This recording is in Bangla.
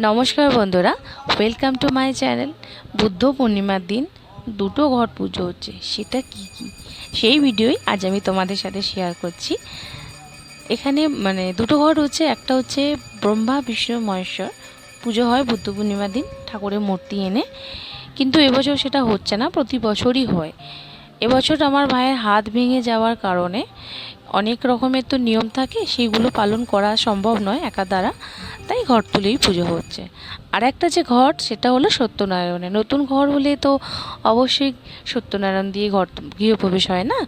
নমস্কার বন্ধুরা, welcome to my channel. Buddha পূর্ণিমার দিন দুটো ঘট পুজো হচ্ছে, সেটা কি কি সেই ভিডিওই আজ আমি তোমাদের সাথে শেয়ার করছি। এখানে দুটো ঘট হচ্ছে, একটা হচ্ছে ব্রহ্মা বিষ্ণু মহেশ্বর পুজো হয় বুদ্ধ পূর্ণিমার দিন ঠাকুরের মূর্তি এনে, কিন্তু এবছর সেটা হচ্ছে না, প্রতি বছরই হয়। এবছর আমার ভাইয়ের হাত ভেঙে যাওয়ার কারণে অনেক রকমের তো নিয়ম থাকে, সেইগুলো পালন করা সম্ভব নয় একা দ্বারা, তাই ঘর তুলেই পুজো হচ্ছে। আর একটা যে ঘট, সেটা হলো সত্যনারায়ণের। নতুন ঘর হলে তো অবশ্যই সত্যনারায়ণ দিয়ে ঘর গৃহপ্রবেশ হয় না,